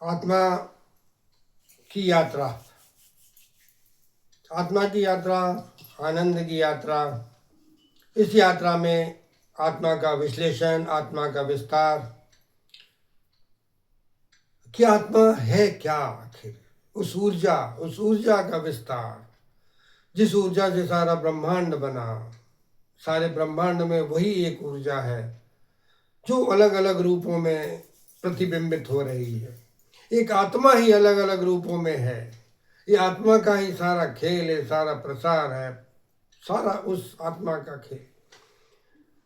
आत्मा की यात्रा, आत्मा की यात्रा, आनंद की यात्रा। इस यात्रा में आत्मा का विश्लेषण, आत्मा का विस्तार कि आत्मा है क्या आखिर, उस ऊर्जा का विस्तार, जिस ऊर्जा से सारा ब्रह्मांड बना। सारे ब्रह्मांड में वही एक ऊर्जा है जो अलग अलग रूपों में प्रतिबिंबित हो रही है। एक आत्मा ही अलग अलग रूपों में है। ये आत्मा का ही सारा खेल है, सारा प्रसार है, सारा उस आत्मा का खेल।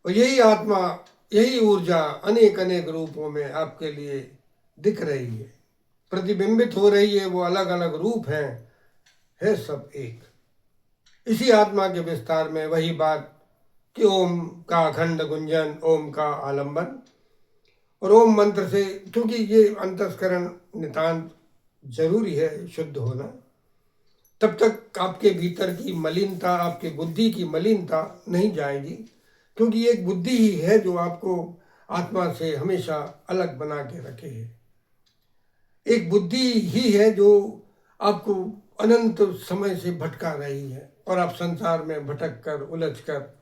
और यही आत्मा, यही ऊर्जा अनेक अनेक रूपों में आपके लिए दिख रही है, प्रतिबिंबित हो रही है। वो अलग अलग रूप हैं, है सब एक। इसी आत्मा के विस्तार में वही बात कि ओम का अखंड गुंजन, ओम का आलंबन। और ओम मंत्र से, क्योंकि ये अंतस्करण नितांत जरूरी है, शुद्ध होना, तब तक आपके भीतर की मलिनता, आपके बुद्धि की मलिनता नहीं जाएगी। क्योंकि एक बुद्धि ही है जो आपको आत्मा से हमेशा अलग बना के रखे है। एक बुद्धि ही है जो आपको अनंत समय से भटका रही है और आप संसार में भटक कर, उलझ कर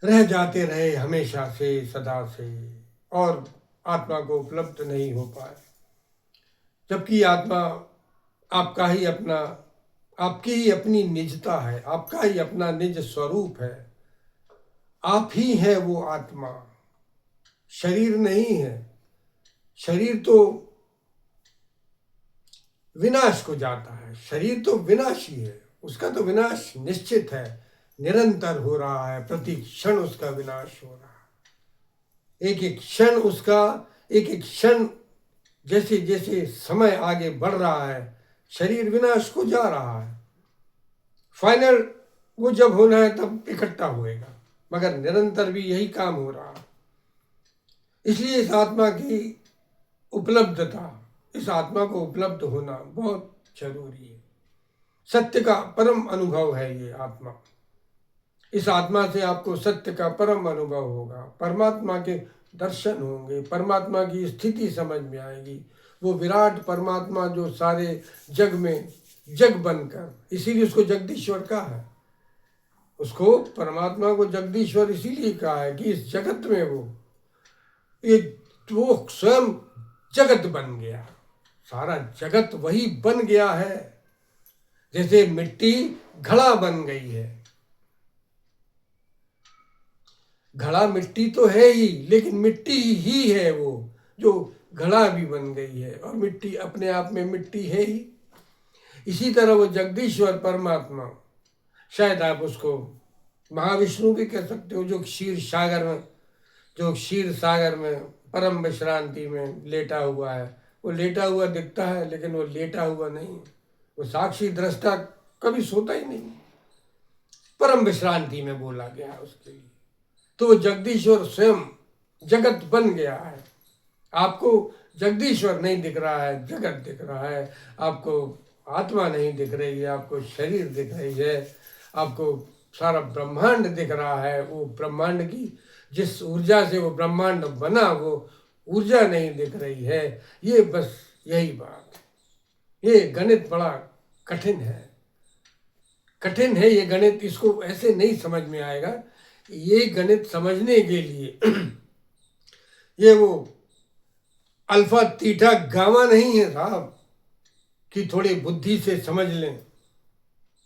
रह जाते रहे हमेशा से, सदा से, और आत्मा को उपलब्ध नहीं हो पाए। जबकि आत्मा आपका ही अपना, आपकी ही अपनी निजता है, आपका ही अपना निज स्वरूप है। आप ही है वो आत्मा, शरीर नहीं है। शरीर तो विनाश को जाता है, शरीर तो विनाशी है, उसका तो विनाश निश्चित है, निरंतर हो रहा है, प्रति क्षण उसका विनाश हो रहा है। एक एक क्षण उसका, एक एक क्षण जैसे जैसे समय आगे बढ़ रहा है, शरीर विनाश को जा रहा है। फाइनल वो जब होना है तब इकट्ठा होएगा, मगर निरंतर भी यही काम हो रहा है। इसलिए इस आत्मा की उपलब्धता, इस आत्मा को उपलब्ध होना बहुत जरूरी है। सत्य का परम अनुभव है ये आत्मा। इस आत्मा से आपको सत्य का परम अनुभव होगा, परमात्मा के दर्शन होंगे, परमात्मा की स्थिति समझ में आएगी। वो विराट परमात्मा जो सारे जग में जग बनकर, इसीलिए उसको जगदीश्वर कहा है। उसको, परमात्मा को जगदीश्वर इसीलिए कहा है कि इस जगत में वो स्वयं जगत बन गया। सारा जगत वही बन गया है। जैसे मिट्टी घड़ा बन गई है, घड़ा मिट्टी तो है ही, लेकिन मिट्टी ही है वो जो घड़ा भी बन गई है, और मिट्टी अपने आप में मिट्टी है ही। इसी तरह वो जगदीश्वर परमात्मा, शायद आप उसको महाविष्णु भी कह सकते हो, जो क्षीर सागर में परम विश्रांति में लेटा हुआ है। वो लेटा हुआ दिखता है, लेकिन वो लेटा हुआ नहीं, वो साक्षी दृष्टा कभी सोता ही नहीं, परम विश्रांति में बोला गया है उसके लिए। तो वो जगदीश्वर स्वयं जगत बन गया है। आपको जगदीश्वर नहीं दिख रहा है, जगत दिख रहा है। आपको आत्मा नहीं दिख रही है, आपको शरीर दिख रही है, आपको सारा ब्रह्मांड दिख रहा है। वो ब्रह्मांड की जिस ऊर्जा से वो ब्रह्मांड बना, वो ऊर्जा नहीं दिख रही है। ये बस यही बात है। ये गणित बड़ा कठिन है, कठिन है ये गणित। इसको ऐसे नहीं समझ में आएगा। ये गणित समझने के लिए ये वो अल्फा थीटा गामा नहीं है साहब कि थोड़ी बुद्धि से समझ लें।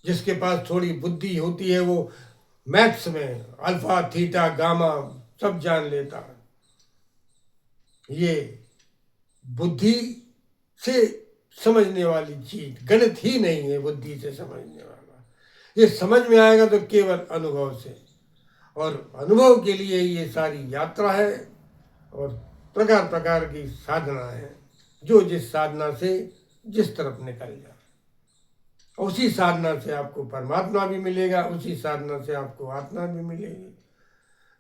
जिसके पास थोड़ी बुद्धि होती है वो मैथ्स में अल्फा थीटा गामा सब जान लेता है। ये बुद्धि से समझने वाली चीज गणित ही नहीं है, बुद्धि से समझने वाला। ये समझ में आएगा तो केवल अनुभव से, और अनुभव के लिए ये सारी यात्रा है और प्रकार प्रकार की साधना है, जो जिस साधना से जिस तरफ निकल जाए। उसी साधना से आपको परमात्मा भी मिलेगा, उसी साधना से आपको आत्मा भी मिलेगी।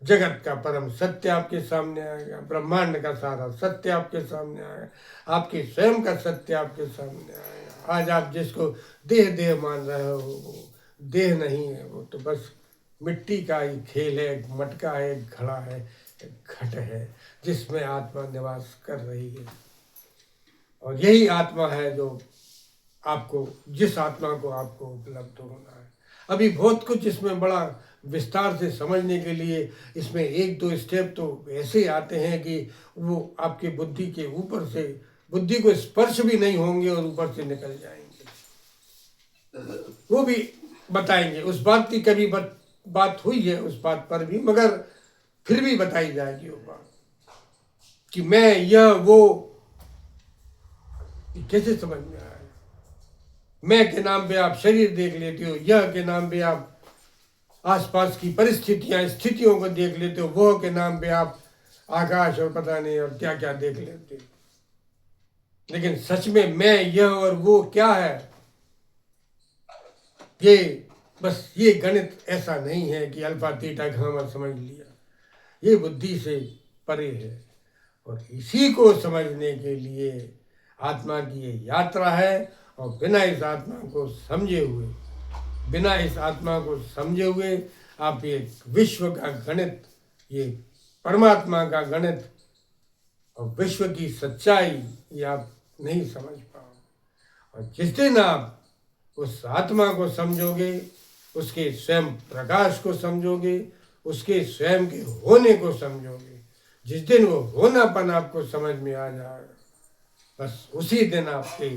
जगत का परम सत्य आपके सामने आएगा, ब्रह्मांड का सारा सत्य आपके सामने आएगा, आपके स्वयं का सत्य आपके सामने आएगा। आज आप जिसको देह देह मान रहे हो, वो देह नहीं है, वो तो बस मिट्टी का ही खेल है, एक मटका है, एक घड़ा है, एक घट है, जिसमें आत्मा निवास कर रही है। और यही आत्मा है जो आपको, जिस आत्मा को आपको उपलब्ध होना है। अभी बहुत कुछ इसमें बड़ा विस्तार से समझने के लिए इसमें एक दो स्टेप तो ऐसे आते हैं कि वो आपके बुद्धि के ऊपर से, बुद्धि को स्पर्श भी नहीं होंगे और ऊपर से निकल जाएंगे। वो भी बताएंगे। उस बात की कभी बात हुई है उस बात पर भी, मगर फिर भी बताई जाएगी वो बात कि मैं यह वो कैसे समझ में आया। मैं के नाम पे आप शरीर देख लेते हो, यह के नाम पे आप आसपास की परिस्थितियां स्थितियों को देख लेते हो, वो के नाम पे आप आकाश और पता नहीं और क्या क्या देख लेते हो। लेकिन सच में मैं यह और वो क्या है, ये बस ये गणित ऐसा नहीं है कि अल्फा थीटा गामा समझ लिया। ये बुद्धि से परे है और इसी को समझने के लिए आत्मा की ये यात्रा है। और बिना इस आत्मा को समझे हुए आप ये विश्व का गणित, ये परमात्मा का गणित और विश्व की सच्चाई ये आप नहीं समझ पाओगे। और जिस दिन आप उस आत्मा को समझोगे, उसके स्वयं प्रकाश को समझोगे, उसके स्वयं के होने को समझोगे, जिस दिन वो होनापन आपको समझ में आ जाएगा, बस उसी दिन आपके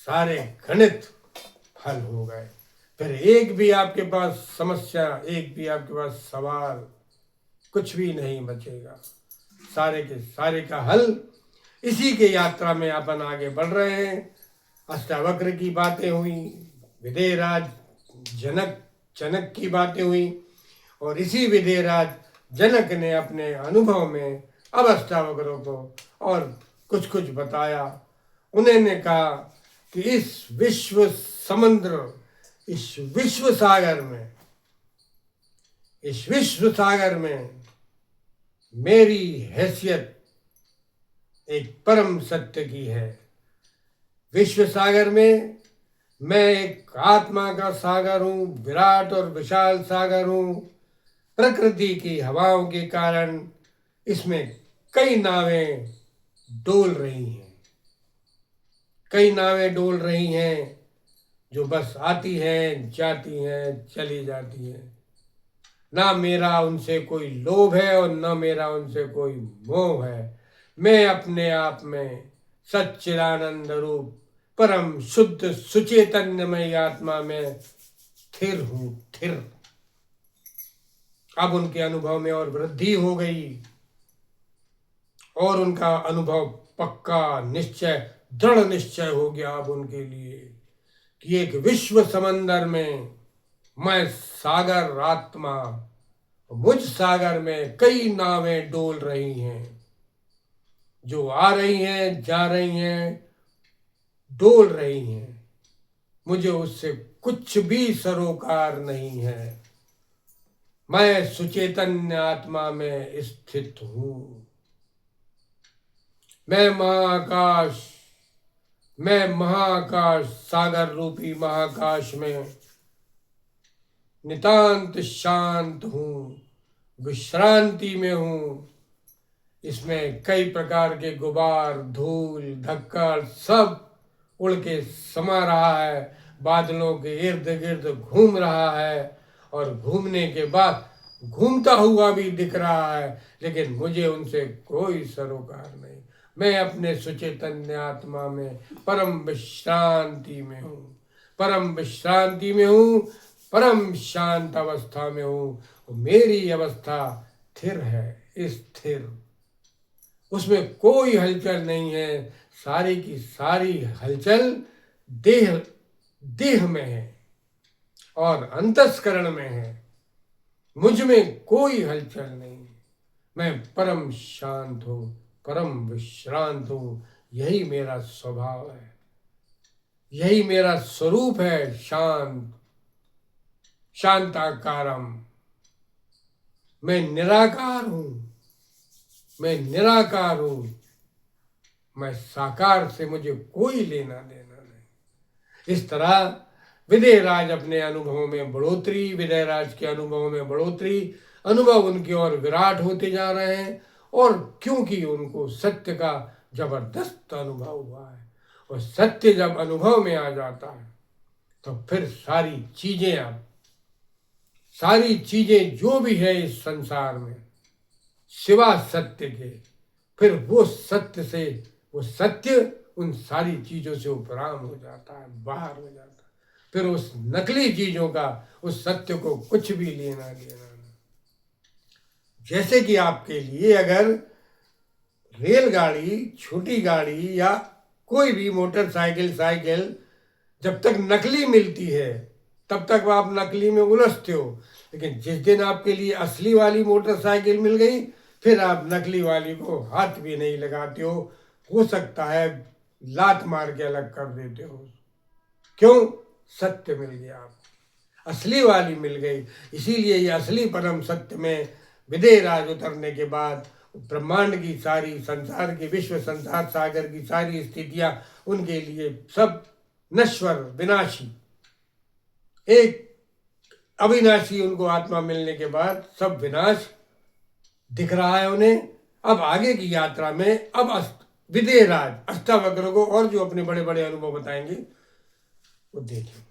सारे गणित हल हो गए। फिर एक भी आपके पास समस्या, एक भी आपके पास सवाल, कुछ भी नहीं बचेगा। सारे के सारे का हल इसी के यात्रा में अपन आगे बढ़ रहे हैं। अष्टावक्र की बातें हुई, विदेहराज जनक की बातें हुई और इसी विदेहराज जनक ने अपने अनुभव में अब अष्टावक्रों को और कुछ कुछ बताया। उन्होंने कहा कि इस विश्व समुद्र, इस विश्व सागर में मेरी हैसियत एक परम सत्य की है। विश्व सागर में मैं एक आत्मा का सागर हूँ, विराट और विशाल सागर हूँ। प्रकृति की हवाओं के कारण इसमें कई नावें डोल रही हैं, जो बस आती हैं, जाती हैं, चली जाती हैं। ना मेरा उनसे कोई लोभ है और ना मेरा उनसे कोई मोह है। मैं अपने आप में सच्चिदानंद रूप परम शुद्ध सुचेतन्यमय आत्मा में स्थिर हूँ, स्थिर। अब उनके अनुभव में और वृद्धि हो गई और उनका अनुभव पक्का, निश्चय, दृढ़ निश्चय हो गया अब उनके लिए कि एक विश्व समंदर में मैं सागर आत्मा, मुझ सागर में कई नावें डोल रही हैं, जो आ रही हैं, जा रही हैं, डोल रही हैं। मुझे उससे कुछ भी सरोकार नहीं है। मैं सुचेतन्य आत्मा में स्थित हूं। मैं महाकाश सागर रूपी महाकाश में नितांत शांत हूँ, विश्रांति में हूँ। इसमें कई प्रकार के गुबार, धूल, धक्कड़ सब उड़ के समा रहा है, बादलों के इर्द गिर्द घूम रहा है और घूमने के बाद घूमता हुआ भी दिख रहा है, लेकिन मुझे उनसे कोई सरोकार नहीं। मैं अपने सुचेतन्य आत्मा में परम विश्रांति में हूँ, परम शांत अवस्था में हूँ। मेरी अवस्था स्थिर है, स्थिर, उसमें कोई हलचल नहीं है। सारी की सारी हलचल देह में है और अंतस्करण में है। मुझ में कोई हलचल नहीं है। मैं परम शांत हूँ, परम विश्रांत हूँ। यही मेरा स्वभाव है, यही मेरा स्वरूप है। शांताकारम। मैं निराकार हूँ, मैं साकार से मुझे कोई लेना देना नहीं। इस तरह विदेहराज अपने अनुभव में बढ़ोतरी, विदेहराज के अनुभव में बढ़ोतरी, अनुभव उनकी ओर विराट होते जा रहे हैं। और क्योंकि उनको सत्य का जबरदस्त अनुभव हुआ है। और सत्य जब अनुभव में आ जाता है तो फिर सारी चीजें जो भी है इस संसार में सिवा सत्य के, फिर वो सत्य उन सारी चीजों से उपराम हो जाता है, बाहर हो जाता है। फिर उस नकली चीजों का उस सत्य को कुछ भी लेना देना नहीं। जैसे कि आपके लिए अगर रेलगाड़ी, छोटी गाड़ी या कोई भी मोटरसाइकिल, साइकिल जब तक नकली मिलती है तब तक आप नकली में उलझते हो, लेकिन जिस दिन आपके लिए असली वाली मोटरसाइकिल मिल गई फिर आप नकली वाली को हाथ भी नहीं लगाते हो सकता है लात मार के अलग कर देते हो। क्यों? सत्य मिल गया आपको, असली वाली मिल गई। इसीलिए ये असली परम सत्य में विदेहराज उतरने के बाद ब्रह्मांड की सारी, संसार की, विश्व संसार सागर की सारी स्थितियां उनके लिए सब नश्वर, विनाशी, एक अविनाशी उनको आत्मा मिलने के बाद सब विनाश दिख रहा है उन्हें। अब आगे की यात्रा में अब विदेहराज अष्टावक्र को और जो अपने बड़े बड़े अनुभव बताएंगे वो देखें।